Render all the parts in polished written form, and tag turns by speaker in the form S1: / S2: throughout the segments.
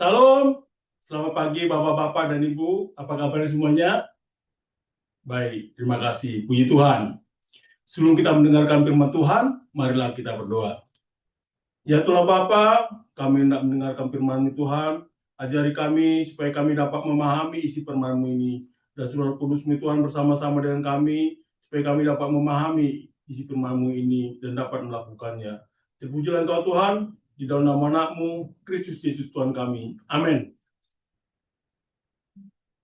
S1: Salam, selamat pagi Bapak-Bapak dan Ibu. Apa kabarnya semuanya? Baik, terima kasih. Puji Tuhan. Sebelum kita mendengarkan firman Tuhan, marilah kita berdoa. Ya Tuhan Bapa, kami hendak mendengarkan firman Tuhan. Ajari kami supaya kami dapat memahami isi firman-Mu ini. Dan Roh Kudus-Mu Tuhan bersama-sama dengan kami, supaya kami dapat memahami isi firman-Mu ini dan dapat melakukannya. Terpujilah Engkau Tuhan, di dalam nama Anak-Mu, Kristus Yesus Tuhan kami. Amin.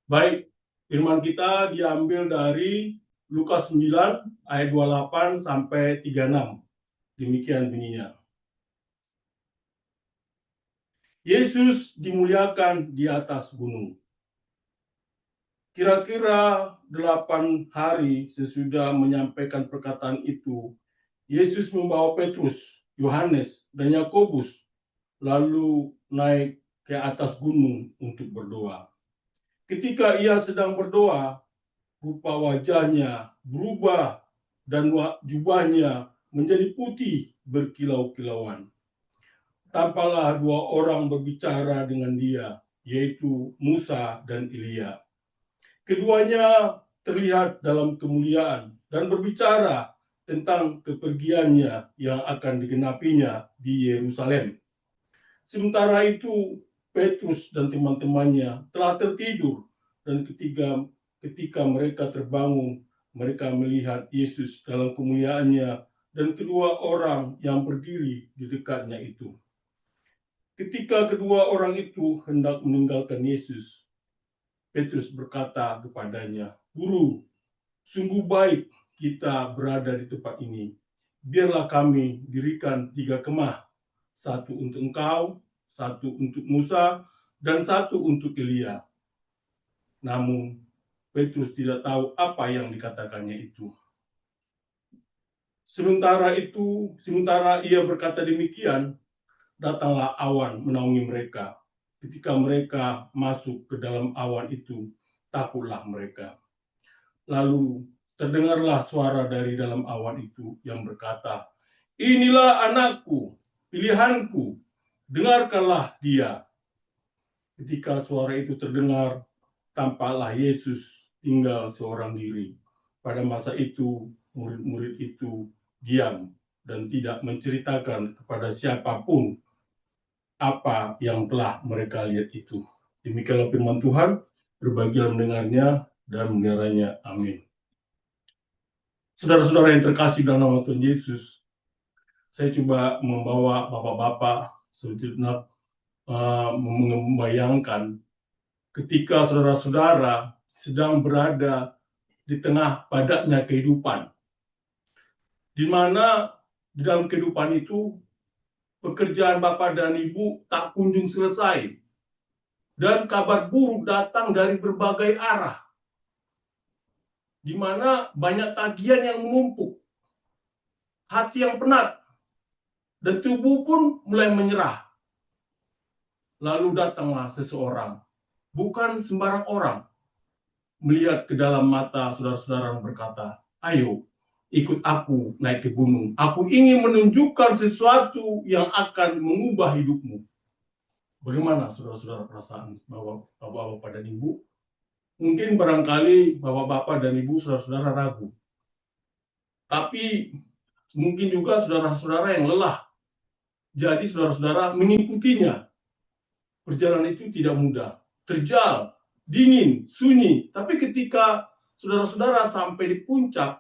S1: Baik, firman kita diambil dari Lukas 9 ayat 28 sampai 36. Demikian bunyinya. Yesus dimuliakan di atas gunung. Kira-kira 8 hari sesudah menyampaikan perkataan itu, Yesus membawa Petrus, Yohanes, dan Yakobus lalu naik ke atas gunung untuk berdoa. Ketika ia sedang berdoa, rupa wajahnya berubah dan jubahnya menjadi putih berkilau-kilauan. Tampaklah 2 orang berbicara dengan dia, yaitu Musa dan Elia. Keduanya terlihat dalam kemuliaan dan berbicara tentang kepergiannya yang akan digenapinya di Yerusalem. Sementara itu, Petrus dan teman-temannya telah tertidur, dan ketika mereka terbangun, mereka melihat Yesus dalam kemuliaannya dan kedua orang yang berdiri di dekatnya itu. Ketika kedua orang itu hendak meninggalkan Yesus, Petrus berkata kepadanya, "Guru, sungguh baik kita berada di tempat ini. Biarlah kami dirikan 3 kemah, satu untuk engkau, satu untuk Musa, dan satu untuk Elia." Namun Petrus tidak tahu apa yang dikatakannya itu. Sementara ia berkata demikian, datanglah awan menaungi mereka. Ketika mereka masuk ke dalam awan itu, takutlah mereka. Lalu terdengarlah suara dari dalam awan itu yang berkata, "Inilah anakku, pilihanku, dengarkanlah dia." Ketika suara itu terdengar, tampaklah Yesus tinggal seorang diri. Pada masa itu, murid-murid itu diam dan tidak menceritakan kepada siapapun apa yang telah mereka lihat itu. Demikianlah firman Tuhan, berbahagialah mendengarnya dan mendengarnya. Amin. Saudara-saudara yang terkasih dalam nama Tuhan Yesus, saya coba membawa bapak-bapak sejenak membayangkan ketika saudara-saudara sedang berada di tengah padatnya kehidupan, di mana di dalam kehidupan itu pekerjaan Bapak dan Ibu tak kunjung selesai, dan kabar buruk datang dari berbagai arah, di mana banyak tagihan yang menumpuk, hati yang penat, dan tubuh pun mulai menyerah. Lalu datanglah seseorang, bukan sembarang orang, melihat ke dalam mata saudara-saudara dan berkata, "Ayo, ikut aku naik ke gunung. Aku ingin menunjukkan sesuatu yang akan mengubah hidupmu." Bagaimana saudara-saudara perasaan bapak-bapak dan ibu? Mungkin barangkali bapak-bapak dan ibu saudara-saudara ragu. Tapi mungkin juga saudara-saudara yang lelah. Jadi saudara-saudara mengikutinya. Perjalanan itu tidak mudah, terjal, dingin, sunyi. Tapi ketika saudara-saudara sampai di puncak,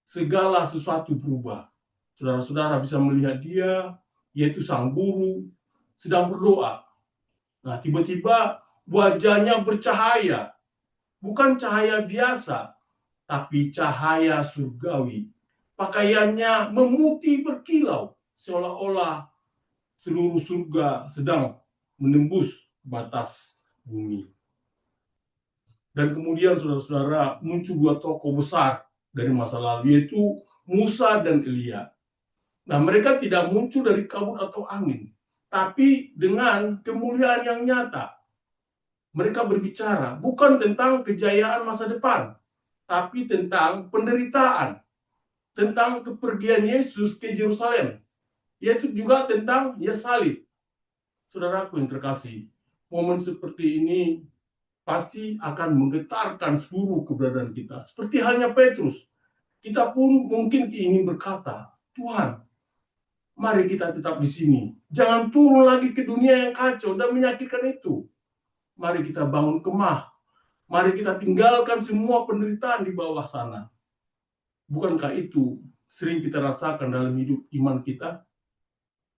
S1: segala sesuatu berubah. Saudara-saudara bisa melihat dia, yaitu sang guru, sedang berdoa. Nah, tiba-tiba wajahnya bercahaya. Bukan cahaya biasa, tapi cahaya surgawi. Pakaiannya memutih berkilau, seolah-olah seluruh surga sedang menembus batas bumi. Dan kemudian saudara-saudara muncul 2 tokoh besar dari masa lalu, yaitu Musa dan Elia. Nah, mereka tidak muncul dari kabut atau angin, tapi dengan kemuliaan yang nyata. Mereka berbicara bukan tentang kejayaan masa depan, tapi tentang penderitaan, tentang kepergian Yesus ke Yerusalem, yaitu juga tentang salib. Saudaraku yang terkasih, momen seperti ini pasti akan menggetarkan seluruh keberadaan kita. Seperti halnya Petrus, kita pun mungkin ingin berkata, Tuhan, mari kita tetap di sini. Jangan turun lagi ke dunia yang kacau dan menyakitkan itu. Mari kita bangun kemah. Mari kita tinggalkan semua penderitaan di bawah sana. Bukankah itu sering kita rasakan dalam hidup iman kita?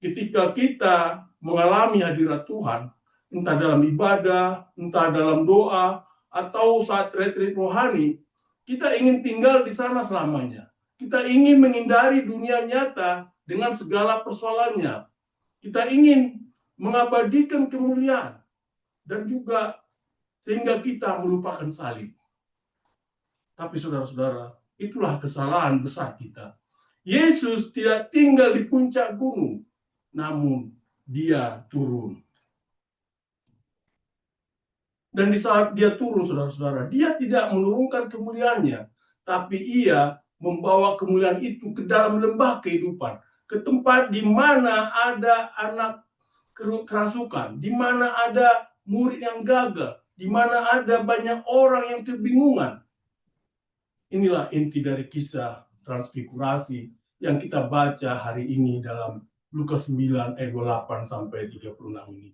S1: Ketika kita mengalami hadirat Tuhan, entah dalam ibadah, entah dalam doa, atau saat retreat rohani, kita ingin tinggal di sana selamanya. Kita ingin menghindari dunia nyata dengan segala persoalannya. Kita ingin mengabadikan kemuliaan dan juga sehingga kita melupakan salib. Tapi saudara-saudara, itulah kesalahan besar kita. Yesus tidak tinggal di puncak gunung, namun dia turun. Dan di saat dia turun, saudara-saudara, dia tidak menurunkan kemuliaannya, tapi ia membawa kemuliaan itu ke dalam lembah kehidupan, ke tempat di mana ada anak kerasukan, di mana ada murid yang gagal, di mana ada banyak orang yang kebingungan. Inilah inti dari kisah transfigurasi yang kita baca hari ini dalam Lukas 9 ayat 28 sampai 36 ini.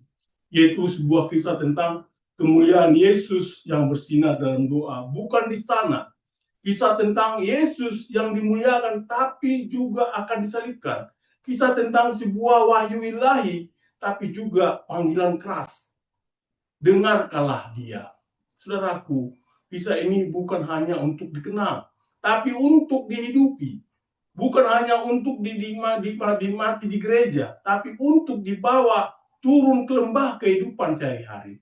S1: Yaitu sebuah kisah tentang kemuliaan Yesus yang bersinar dalam doa, bukan di sana. Kisah tentang Yesus yang dimuliakan tapi juga akan disalibkan. Kisah tentang sebuah wahyu ilahi tapi juga panggilan keras. Dengarkanlah dia. Saudaraku, kisah ini bukan hanya untuk dikenal, tapi untuk dihidupi. Bukan hanya untuk dimati di gereja, tapi untuk dibawa turun ke lembah kehidupan sehari-hari.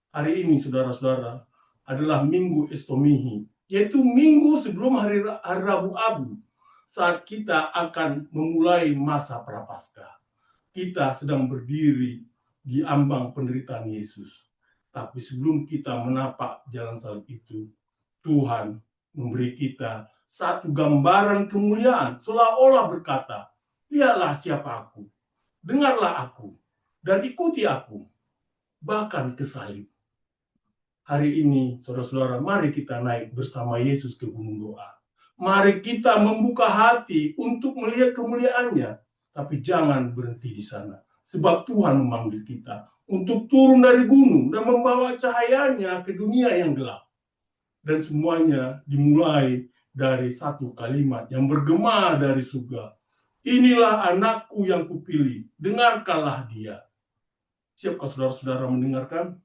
S1: Hari ini, saudara-saudara, adalah Minggu Estomihi, yaitu minggu sebelum hari Rabu Abu, saat kita akan memulai masa Prapaskah. Kita sedang berdiri di ambang penderitaan Yesus. Tapi sebelum kita menapak jalan salib itu, Tuhan memberi kita satu gambaran kemuliaan, seolah-olah berkata, lihatlah siapa aku, dengarlah aku, dan ikuti aku, bahkan ke salib. Hari ini, saudara-saudara, mari kita naik bersama Yesus ke gunung doa. Mari kita membuka hati untuk melihat kemuliaannya, tapi jangan berhenti di sana. Sebab Tuhan memanggil kita untuk turun dari gunung dan membawa cahayanya ke dunia yang gelap. Dan semuanya dimulai dari satu kalimat yang bergema dari surga. Inilah anakku yang kupilih, dengarkanlah dia. Siapkah saudara-saudara mendengarkan?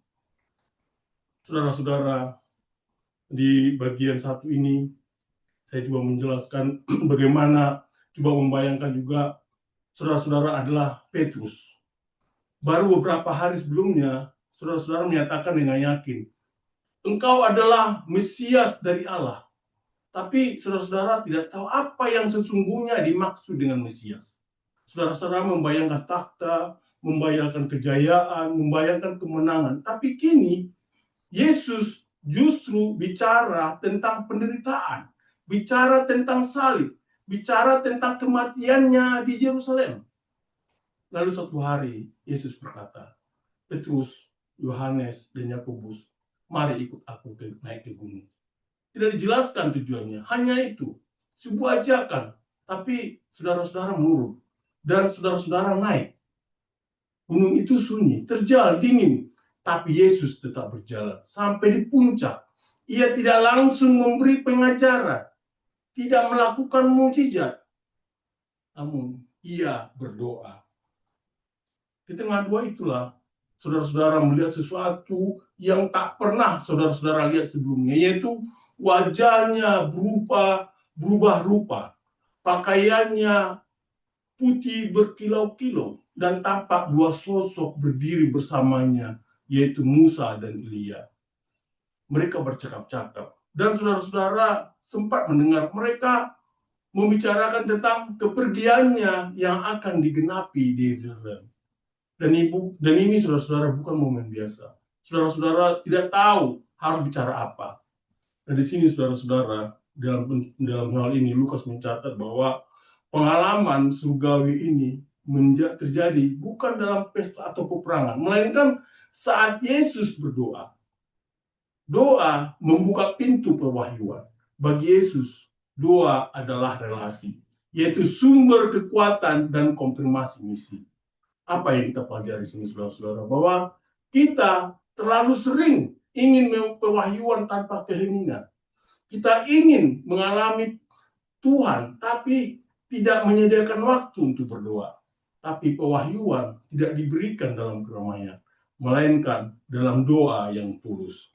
S1: Saudara-saudara, di bagian satu ini, saya coba menjelaskan bagaimana, coba membayangkan juga, saudara-saudara adalah Petrus. Baru beberapa hari sebelumnya, saudara-saudara menyatakan dengan yakin, engkau adalah Mesias dari Allah. Tapi saudara-saudara tidak tahu apa yang sesungguhnya dimaksud dengan Mesias. Saudara-saudara membayangkan takhta, membayangkan kejayaan, membayangkan kemenangan. Tapi kini, Yesus justru bicara tentang penderitaan, bicara tentang salib, bicara tentang kematiannya di Yerusalem. Lalu suatu hari, Yesus berkata, Petrus, Yohanes, dan Yakobus, mari ikut aku naik ke gunung. Tidak dijelaskan tujuannya, hanya itu. Sebuah ajakan, tapi saudara-saudara menurut. Dan saudara-saudara naik. Gunung itu sunyi, terjal, dingin. Tapi Yesus tetap berjalan sampai di puncak. Ia tidak langsung memberi pengajaran, tidak melakukan mukjizat. Namun, ia berdoa. Di tengah dua itulah, saudara-saudara melihat sesuatu yang tak pernah saudara-saudara lihat sebelumnya, yaitu wajahnya berubah rupa, pakaiannya putih berkilau-kilau, dan tampak dua sosok berdiri bersamanya, yaitu Musa dan Elia. Mereka bercakap-cakap, dan saudara-saudara sempat mendengar mereka membicarakan tentang kepergiannya yang akan digenapi di Yerusalem. Dan ini saudara-saudara bukan momen biasa. Saudara-saudara tidak tahu harus bicara apa. Dan di sini saudara-saudara, dalam hal ini Lukas mencatat bahwa pengalaman surgawi ini terjadi bukan dalam pesta atau peperangan, melainkan saat Yesus berdoa, doa membuka pintu pewahyuan. Bagi Yesus, doa adalah relasi, yaitu sumber kekuatan dan konfirmasi misi. Apa yang kita pelajari sini, saudara-saudara? Bahwa kita terlalu sering ingin pewahyuan tanpa keheningan. Kita ingin mengalami Tuhan, tapi tidak menyediakan waktu untuk berdoa. Tapi pewahyuan tidak diberikan dalam keramaian, melainkan dalam doa yang tulus.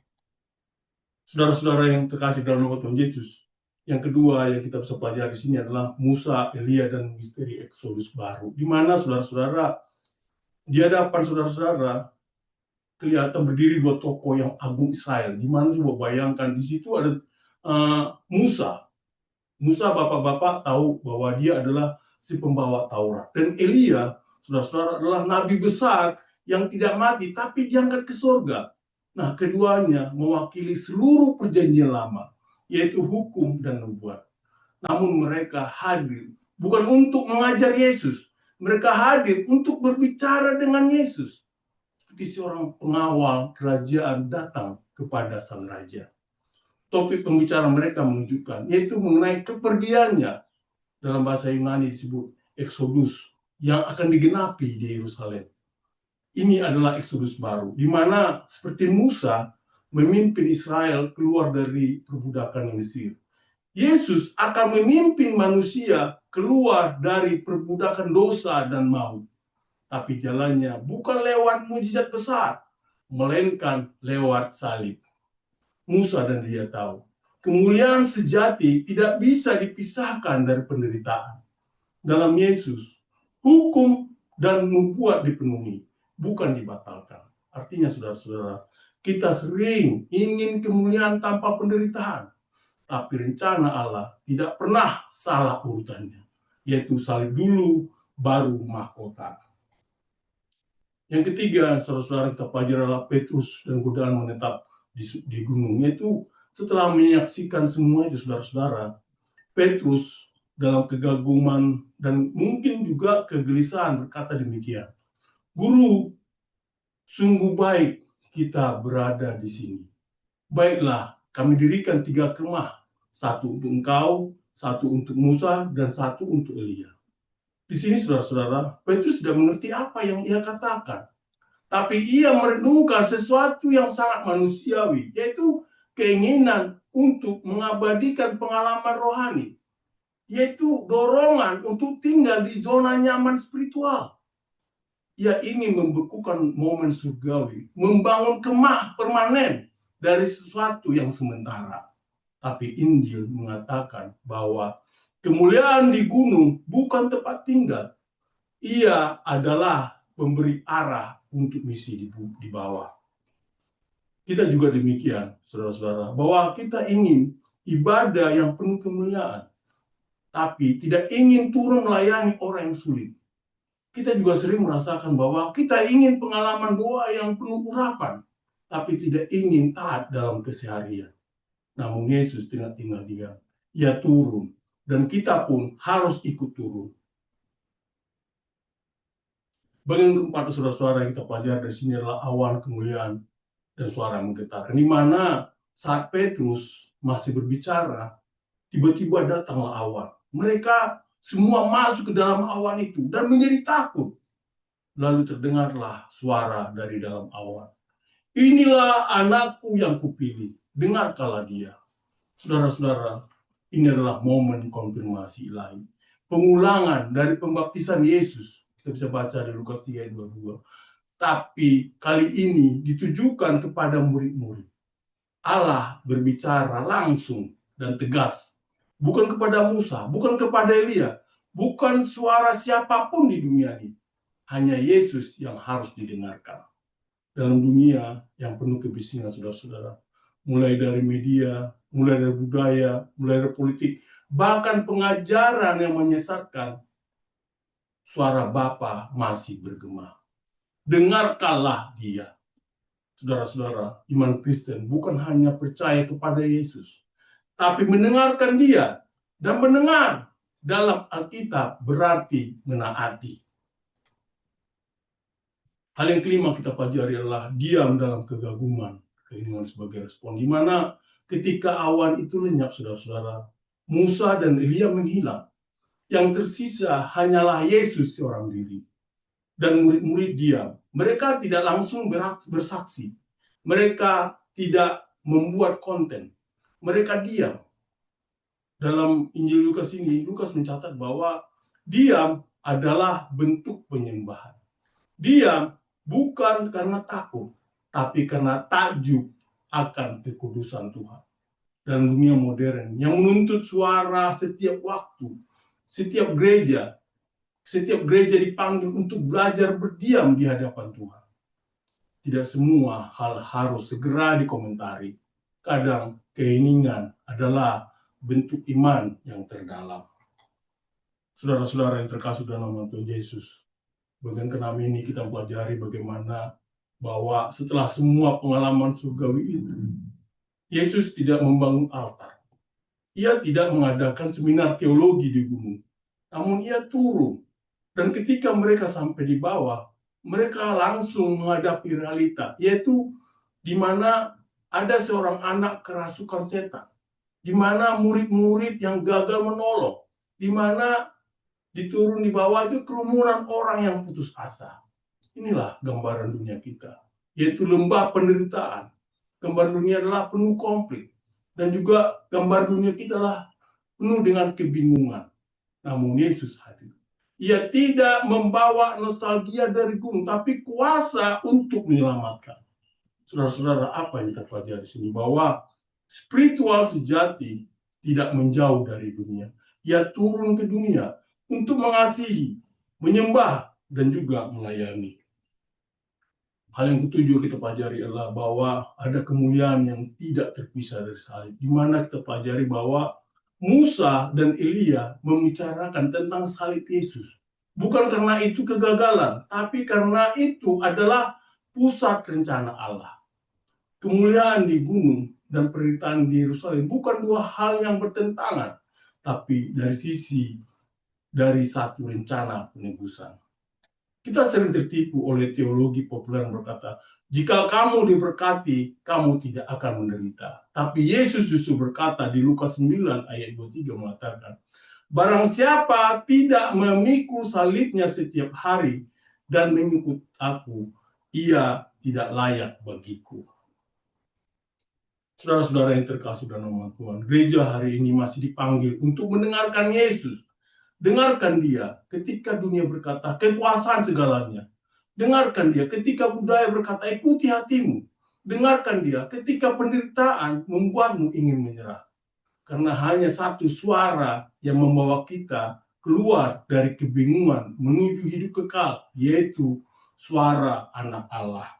S1: Saudara-saudara yang terkasih dalam nama Tuhan Yesus, yang kedua yang kita bisa pelajari di sini adalah Musa, Elia, dan misteri Eksodus baru. Di mana saudara-saudara, di hadapan saudara-saudara kelihatan berdiri dua tokoh yang agung Israel. Di mana coba bayangkan, di situ ada Musa. Musa, bapak-bapak tahu bahwa dia adalah si pembawa Taurat. Dan Elia, saudara-saudara, adalah nabi besar yang tidak mati, tapi diangkat ke surga. Nah, keduanya mewakili seluruh perjanjian lama, yaitu hukum dan nubuat. Namun mereka hadir bukan untuk mengajar Yesus. Mereka hadir untuk berbicara dengan Yesus. Seperti seorang pengawal kerajaan datang kepada sang raja. Topik pembicaraan mereka menunjukkan, yaitu mengenai kepergiannya. Dalam bahasa Yunani disebut Eksodus, yang akan digenapi di Yerusalem. Ini adalah Eksodus baru, di mana seperti Musa memimpin Israel keluar dari perbudakan Mesir. Yesus akan memimpin manusia keluar dari perbudakan dosa dan maut. Tapi jalannya bukan lewat mujizat besar, melainkan lewat salib. Musa dan dia tahu, kemuliaan sejati tidak bisa dipisahkan dari penderitaan. Dalam Yesus, hukum dan nubuat dipenuhi, bukan dibatalkan. Artinya, saudara-saudara, kita sering ingin kemuliaan tanpa penderitaan. Tapi rencana Allah tidak pernah salah urutannya, yaitu salib dulu, baru mahkota. Yang ketiga, saudara-saudara, kita pelajari adalah Petrus dan godaan menetap di gunung. Yaitu setelah menyaksikan semua itu, saudara-saudara, Petrus dalam kegaguman dan mungkin juga kegelisahan berkata demikian, "Guru, sungguh baik kita berada di sini. Baiklah, kami dirikan 3 kemah, satu untuk engkau, satu untuk Musa, dan satu untuk Elia." Di sini, saudara-saudara, Petrus tidak mengerti apa yang ia katakan. Tapi ia merenungkan sesuatu yang sangat manusiawi, yaitu keinginan untuk mengabadikan pengalaman rohani, yaitu dorongan untuk tinggal di zona nyaman spiritual. Ia ingin membekukan momen surgawi, membangun kemah permanen dari sesuatu yang sementara. Tapi Injil mengatakan bahwa kemuliaan di gunung bukan tempat tinggal. Ia adalah pemberi arah untuk misi di bawah. Kita juga demikian, saudara-saudara, bahwa kita ingin ibadah yang penuh kemuliaan, tapi tidak ingin turun melayani orang yang sulit. Kita juga sering merasakan bahwa kita ingin pengalaman doa yang penuh urapan, tapi tidak ingin taat dalam keseharian. Namun Yesus tidak tinggal diam. Ia turun, dan kita pun harus ikut turun. Bagian keempat, saudara-saudara, yang kita pelajari dari sini adalah awan kemuliaan dan suara menggetarkan. Di mana saat Petrus masih berbicara, tiba-tiba datanglah awan. Mereka semua masuk ke dalam awan itu dan menjadi takut. Lalu terdengarlah suara dari dalam awan. "Inilah anakku yang kupilih, dengarkanlah dia." Saudara-saudara, ini adalah momen konfirmasi ilahi. Pengulangan dari pembaptisan Yesus. Kita bisa baca di Lukas 3 ayat 22. Tapi kali ini ditujukan kepada murid-murid. Allah berbicara langsung dan tegas. Bukan kepada Musa, bukan kepada Elia, bukan suara siapapun di dunia ini. Hanya Yesus yang harus didengarkan. Dalam dunia yang penuh kebisingan, saudara-saudara, mulai dari media, mulai dari budaya, mulai dari politik, bahkan pengajaran yang menyesatkan, suara Bapa masih bergema. Dengarkanlah dia. Saudara-saudara, iman Kristen bukan hanya percaya kepada Yesus, tapi mendengarkan dia. Dan mendengar dalam Alkitab berarti menaati. Hal yang kelima kita pelajari adalah diam dalam kegaguman. Keinginan sebagai respon. Di mana ketika awan itu lenyap, saudara-saudara, Musa dan Elia menghilang. Yang tersisa hanyalah Yesus seorang diri. Dan murid-murid diam. Mereka tidak langsung bersaksi. Mereka tidak membuat konten. Mereka diam. Dalam Injil Lukas ini, Lukas mencatat bahwa diam adalah bentuk penyembahan. Diam bukan karena takut, tapi karena takjub akan kekudusan Tuhan. Dan dunia modern yang menuntut suara setiap waktu, setiap gereja dipanggil untuk belajar berdiam di hadapan Tuhan. Tidak semua hal harus segera dikomentari. Kadang keinginan adalah bentuk iman yang terdalam. Saudara-saudara yang terkasih dalam nama Tuhan Yesus, bagian ke-6 ini kita pelajari bagaimana bahwa setelah semua pengalaman surgawi itu, Yesus tidak membangun altar. Ia tidak mengadakan seminar teologi di gunung. Namun ia turun. Dan ketika mereka sampai di bawah, mereka langsung menghadapi realita, yaitu di mana ada seorang anak kerasukan setan, di mana murid-murid yang gagal menolong, di mana diturun di bawah itu kerumunan orang yang putus asa. Inilah gambaran dunia kita, yaitu lembah penderitaan. Gambar dunia adalah penuh konflik, dan juga gambar dunia kita adalah penuh dengan kebingungan. Namun Yesus hadir. Ia tidak membawa nostalgia dari gunung, tapi kuasa untuk menyelamatkan. Saudara-saudara, apa yang kita pelajari di sini? Bahwa spiritual sejati tidak menjauh dari dunia. Ia turun ke dunia untuk mengasihi, menyembah, dan juga melayani. Hal yang ketujuh kita pelajari adalah bahwa ada kemuliaan yang tidak terpisah dari salib. Di mana kita pelajari bahwa Musa dan Elia membicarakan tentang salib Yesus. Bukan karena itu kegagalan, tapi karena itu adalah pusat rencana Allah. Kemuliaan di gunung dan penderitaan di Yerusalem bukan dua hal yang bertentangan, tapi dari satu rencana penebusan. Kita sering tertipu oleh teologi populer yang berkata, jika kamu diberkati, kamu tidak akan menderita. Tapi Yesus justru berkata di Lukas 9 ayat 23 mengatakan, barang siapa tidak memikul salibnya setiap hari dan mengikut aku, ia tidak layak bagiku. Saudara-saudara yang terkasih dalam nama Tuhan, gereja hari ini masih dipanggil untuk mendengarkan Yesus. Dengarkan dia ketika dunia berkata kekuasaan segalanya. Dengarkan dia ketika budaya berkata ikuti hatimu. Dengarkan dia ketika penderitaan membuatmu ingin menyerah. Karena hanya satu suara yang membawa kita keluar dari kebingungan menuju hidup kekal, yaitu suara anak Allah.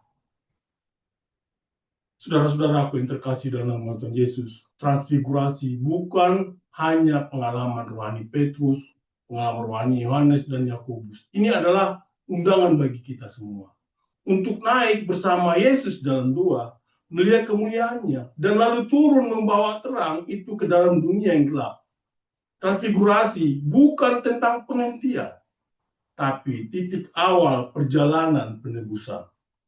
S1: Saudara-saudaraku yang terkasih dalam nama Tuhan Yesus, transfigurasi bukan hanya pengalaman rohani Petrus, pengalaman rohani Yohanes dan Yakobus. Ini adalah undangan bagi kita semua untuk naik bersama Yesus dalam dua, melihat kemuliaannya, dan lalu turun membawa terang itu ke dalam dunia yang gelap. Transfigurasi bukan tentang penghentian, tapi titik awal perjalanan penebusan.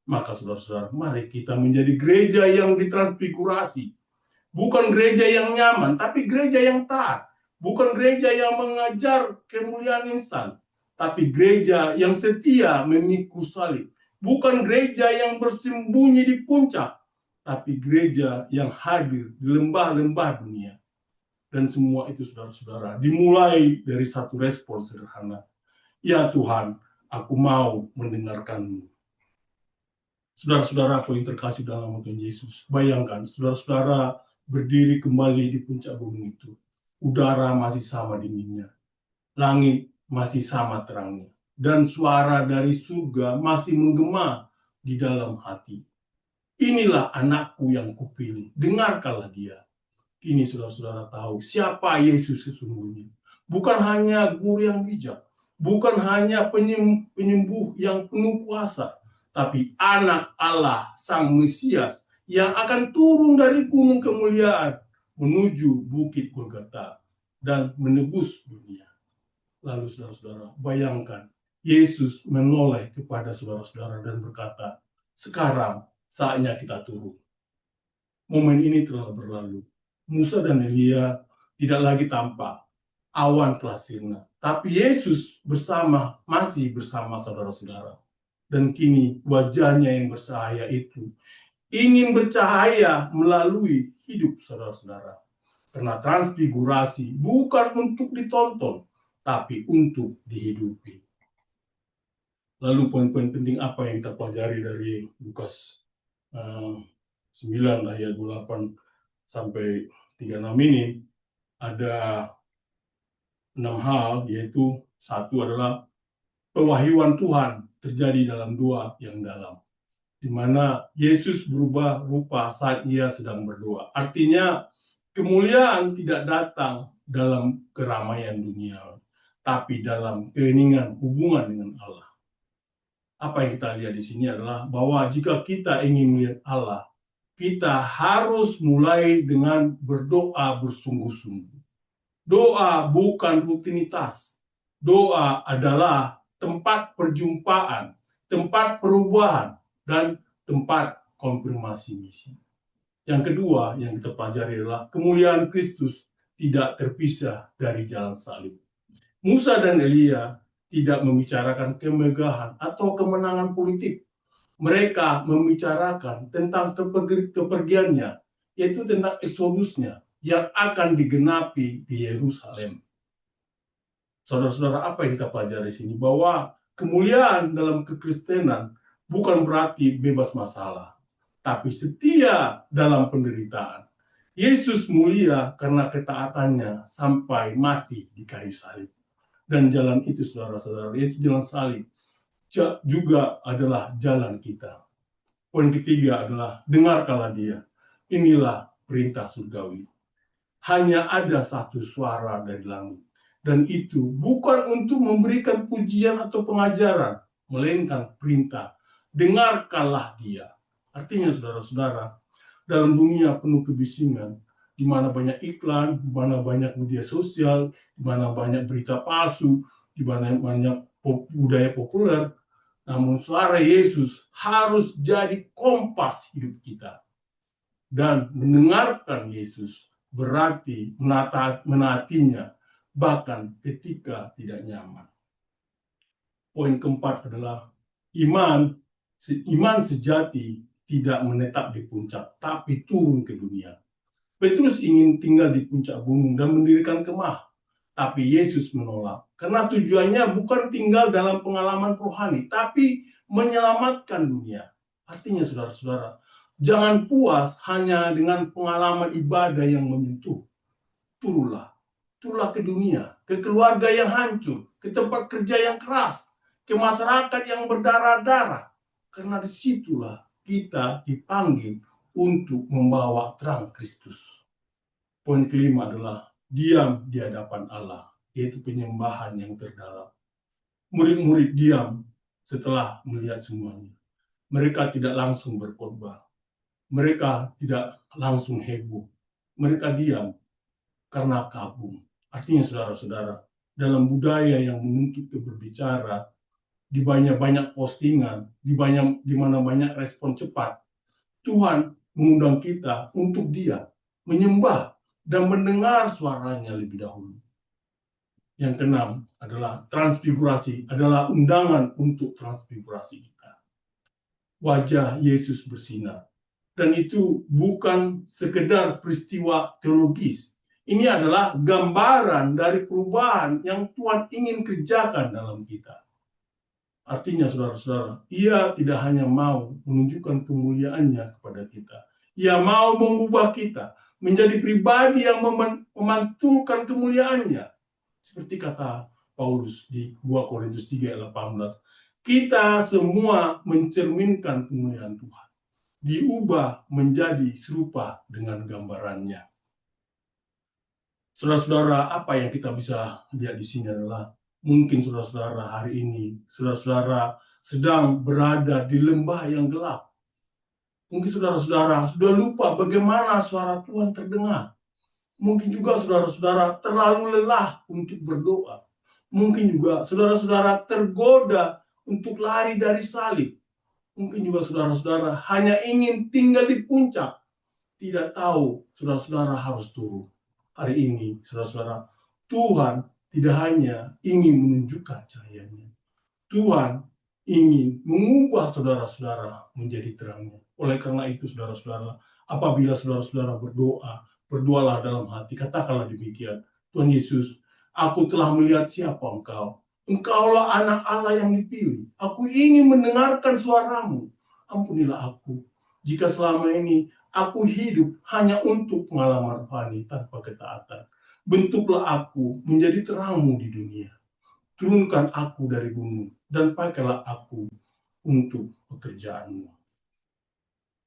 S1: Maka saudara-saudara, mari kita menjadi gereja yang ditransfigurasi. Bukan gereja yang nyaman, tapi gereja yang taat. Bukan gereja yang mengajar kemuliaan instan, tapi gereja yang setia memikul salib. Bukan gereja yang bersembunyi di puncak, tapi gereja yang hadir di lembah-lembah dunia. Dan semua itu saudara-saudara dimulai dari satu respon sederhana. Ya Tuhan, aku mau mendengarkan-Mu. Saudara-saudaraku yang terkasih dalam nama Tuhan Yesus, bayangkan saudara-saudara berdiri kembali di puncak gunung itu. Udara masih sama dinginnya, langit masih sama terangnya, dan suara dari surga masih menggema di dalam hati. Inilah anakku yang kupilih, dengarkanlah dia. Kini saudara-saudara tahu siapa Yesus sesungguhnya. Bukan hanya guru yang bijak, bukan hanya penyembuh yang penuh kuasa, tapi anak Allah, Sang Mesias, yang akan turun dari gunung kemuliaan menuju bukit Golgota dan menebus dunia. Lalu saudara-saudara, bayangkan Yesus menoleh kepada saudara-saudara dan berkata, sekarang saatnya kita turun. Momen ini telah berlalu. Musa dan Elia tidak lagi tampak. Awan telah sirna. Tapi Yesus masih bersama saudara-saudara. Dan kini wajahnya yang bercahaya itu ingin bercahaya melalui hidup saudara-saudara. Karena transfigurasi bukan untuk ditonton, tapi untuk dihidupi. Lalu poin-poin penting apa yang kita pelajari dari Lukas 9 ayat 28 sampai 36 ini? Ada 6 hal, yaitu satu adalah pewahyuan Tuhan terjadi dalam doa yang dalam, di mana Yesus berubah rupa saat ia sedang berdoa. Artinya, kemuliaan tidak datang dalam keramaian dunia, tapi dalam keheningan hubungan dengan Allah. Apa yang kita lihat di sini adalah bahwa jika kita ingin melihat Allah, kita harus mulai dengan berdoa bersungguh-sungguh. Doa bukan rutinitas. Doa adalah tempat perjumpaan, tempat perubahan, dan tempat konfirmasi misi. Yang kedua yang kita pelajari adalah kemuliaan Kristus tidak terpisah dari jalan salib. Musa dan Elia tidak membicarakan kemegahan atau kemenangan politik. Mereka membicarakan tentang kepergiannya, yaitu tentang eksodusnya yang akan digenapi di Yerusalem. Saudara-saudara, apa yang kita pelajari di sini? Bahwa kemuliaan dalam kekristenan bukan berarti bebas masalah, tapi setia dalam penderitaan. Yesus mulia karena ketaatannya sampai mati di kayu salib. Dan jalan itu, saudara-saudara, yaitu jalan salib, juga adalah jalan kita. Poin ketiga adalah dengarkanlah dia. Inilah perintah surgawi. Hanya ada satu suara dari langit. Dan itu bukan untuk memberikan pujian atau pengajaran, melainkan perintah. Dengarkanlah dia. Artinya, saudara-saudara, dalam dunia penuh kebisingan, di mana banyak iklan, di mana banyak media sosial, di mana banyak berita palsu, di mana banyak budaya populer, namun suara Yesus harus jadi kompas hidup kita. Dan mendengarkan Yesus berarti menaatinya, bahkan ketika tidak nyaman. Poin keempat adalah iman sejati tidak menetap di puncak, tapi turun ke dunia. Petrus ingin tinggal di puncak gunung dan mendirikan kemah, tapi Yesus menolak. Karena tujuannya bukan tinggal dalam pengalaman rohani, tapi menyelamatkan dunia. Artinya, saudara-saudara, jangan puas hanya dengan pengalaman ibadah yang menyentuh. Turunlah ke dunia, ke keluarga yang hancur, ke tempat kerja yang keras, ke masyarakat yang berdarah-darah. Karena disitulah kita dipanggil untuk membawa terang Kristus. Poin kelima adalah diam di hadapan Allah, yaitu penyembahan yang terdalam. Murid-murid diam setelah melihat semuanya. Mereka tidak langsung berkhotbah. Mereka tidak langsung heboh. Mereka diam karena kagum. Artinya, saudara-saudara, dalam budaya yang menuntut berbicara, di banyak postingan, di mana banyak respon cepat, Tuhan mengundang kita untuk diam, menyembah, dan mendengar suaranya lebih dahulu. Yang keenam adalah transfigurasi, adalah undangan untuk transfigurasi kita. Wajah Yesus bersinar. Dan itu bukan sekedar peristiwa teologis. Ini adalah gambaran dari perubahan yang Tuhan ingin kerjakan dalam kita. Artinya, saudara-saudara, ia tidak hanya mau menunjukkan kemuliaannya kepada kita. Ia mau mengubah kita menjadi pribadi yang memantulkan kemuliaannya. Seperti kata Paulus di 2 Korintus 3 ayat 18. Kita semua mencerminkan kemuliaan Tuhan. Diubah menjadi serupa dengan gambarannya. Saudara-saudara, apa yang kita bisa lihat di sini adalah mungkin saudara-saudara hari ini, saudara-saudara sedang berada di lembah yang gelap. Mungkin saudara-saudara sudah lupa bagaimana suara Tuhan terdengar. Mungkin juga saudara-saudara terlalu lelah untuk berdoa. Mungkin juga saudara-saudara tergoda untuk lari dari salib. Mungkin juga saudara-saudara hanya ingin tinggal di puncak, tidak tahu saudara-saudara harus turun. Hari ini, saudara-saudara, Tuhan tidak hanya ingin menunjukkan cahayanya. Tuhan ingin mengubah saudara-saudara menjadi terangnya. Oleh karena itu, saudara-saudara, apabila saudara-saudara berdoa, berdoalah dalam hati, katakanlah demikian. Tuhan Yesus, aku telah melihat siapa Engkau. Engkaulah anak Allah yang dipilih. Aku ingin mendengarkan suaramu. Ampunilah aku. Jika selama ini aku hidup hanya untuk pengalaman rohani tanpa ketaatan. Bentuklah aku menjadi terangmu di dunia. Turunkan aku dari gunung dan pakailah aku untuk pekerjaanmu.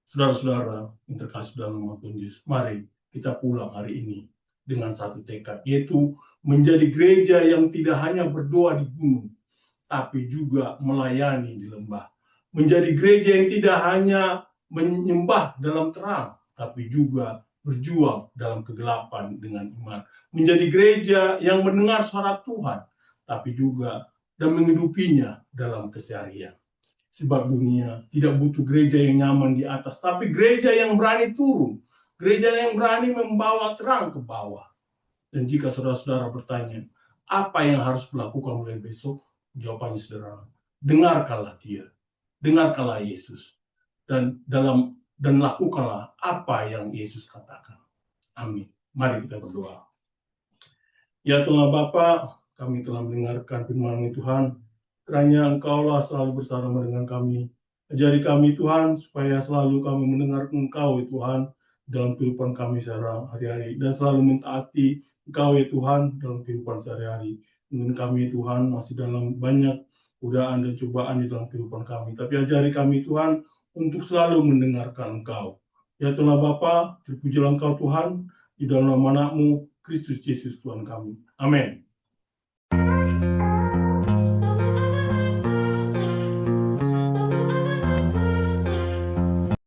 S1: Saudara-saudara yang terkasih dalam nama Tuhan Yesus, mari kita pulang hari ini dengan satu tekad, yaitu menjadi gereja yang tidak hanya berdoa di gunung, tapi juga melayani di lembah. Menjadi gereja yang tidak hanya menyembah dalam terang, tapi juga berjuang dalam kegelapan dengan iman. Menjadi gereja yang mendengar suara Tuhan, tapi juga dan menghidupinya dalam keseharian. Sebab dunia tidak butuh gereja yang nyaman di atas, tapi gereja yang berani turun. Gereja yang berani membawa terang ke bawah. Dan jika saudara-saudara bertanya, apa yang harus dilakukan mulai besok? Jawabannya sederhana. Dengarkanlah dia. Dengarkanlah Yesus. Dan lakukanlah apa yang Yesus katakan. Amin. Mari kita berdoa. Ya Tuhan Bapa, kami telah mendengarkan firman-Mu Tuhan. Kiranya Engkaulah selalu bersama dengan kami. Ajari kami Tuhan, supaya selalu kami mendengar Engkau ya Tuhan, dalam kehidupan kami sehari-hari. Dan selalu mentaati Engkau ya Tuhan, dalam kehidupan sehari-hari. Mungkin kami Tuhan masih dalam banyak godaan dan cobaan di dalam kehidupan kami. Tapi ajari kami Tuhan, untuk selalu mendengarkan Engkau. Ya Tuhan Bapa, terpujilah Engkau Tuhan, di dalam nama Anakmu, Kristus Yesus Tuhan kami. Amin.